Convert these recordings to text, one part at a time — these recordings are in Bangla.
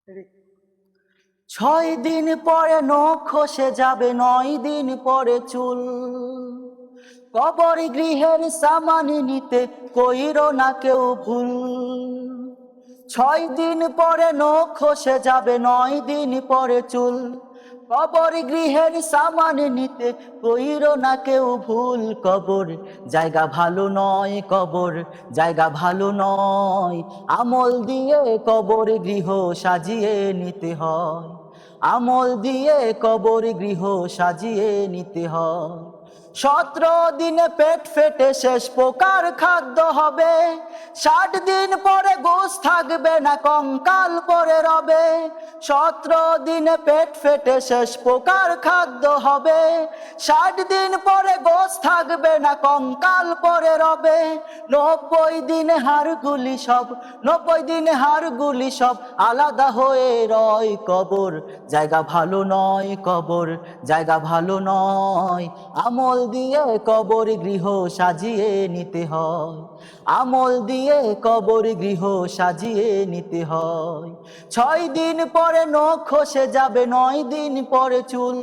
6 দিন পরে নখ খসে যাবে, 9 দিন পরে চুল। কবর গৃহের সামানি নিতে কইরো না কেউ ভুল। 6 দিন পরে নখ খসে যাবে, 9 দিন পরে চুল। কবর গৃহের সামান নিতে কইরো না কেউ ভুল। কবর জায়গা ভালো নয়, কবর জায়গা ভালো নয়। আমল দিয়ে কবর গৃহ সাজিয়ে নিতে হয়। আমল দিয়ে কবর গৃহ সাজিয়ে নিতে হয়। 17 দিনে পেট ফেটে শেষ পোকার খাদ্য হবে। 60 দিন পরে গোশ থাকবে না, কঙ্কাল পরে রবে। 17 দিনে পেট ফেটে শেষ পোকার খাদ্য হবে। 60 দিন পরে গোশ থাকবে না, কঙ্কাল পরে রবে। 90 দিনে হাড়গুলি সব, 90 দিনে হাড়গুলি সব আলাদা হয়ে রয়। কবর জায়গা ভালো নয়, কবর জায়গা ভালো নয়। আমল দিয়ে কবর গৃহ সাজিয়ে নিতে হয়। আমল দিয়ে কবর গৃহ সাজিয়ে নিতে হয়। 6 দিন পরে নখ খসে যাবে, 9 দিন পরে চুল।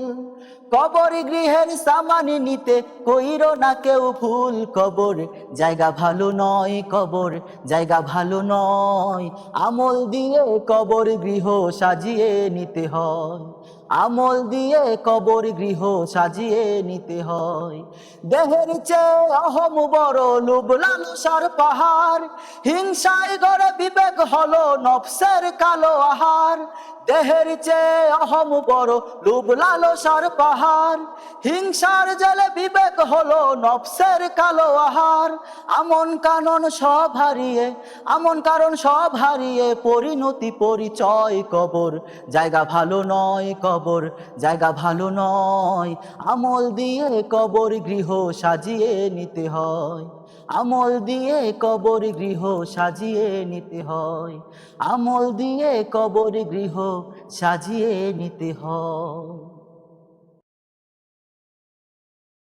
কবর গৃহের সামানি নিতে কইরো না কেউ ভুল। কবর জায়গা ভালো নয়, কবর জায়গা ভালো নয়। আমল দিয়ে কবর গৃহ সাজিয়ে নিতে হয়। আমল দিয়ে কবর গৃহ সাজিয়ে নিতে হয়। দেহের চেয়ে অহম বড়, লোভ লালসার পাহাড়। হিংসায় গড়ে বিবেক হলো নফসের কালো আহার। দেহের চেয়ে অহম বড়, লোভ লালসার পাহাড়। হিংসার জলে বিবেক হলো নফসের কালো আহার। আমন কানন সব হারিয়ে, আমন কারণ সব হারিয়ে পরিণতি পরিচয়। কবর জায়গা ভালো নয়, কবর জায়গা ভালো নয়। আমল দিয়ে কবর গৃহ সাজিয়ে নিতে হয়। আমল দিয়ে কবর গৃহ সাজিয়ে নিতে হয়। আমল দিয়ে কবর গৃহ সাজিয়ে নিতে হয়।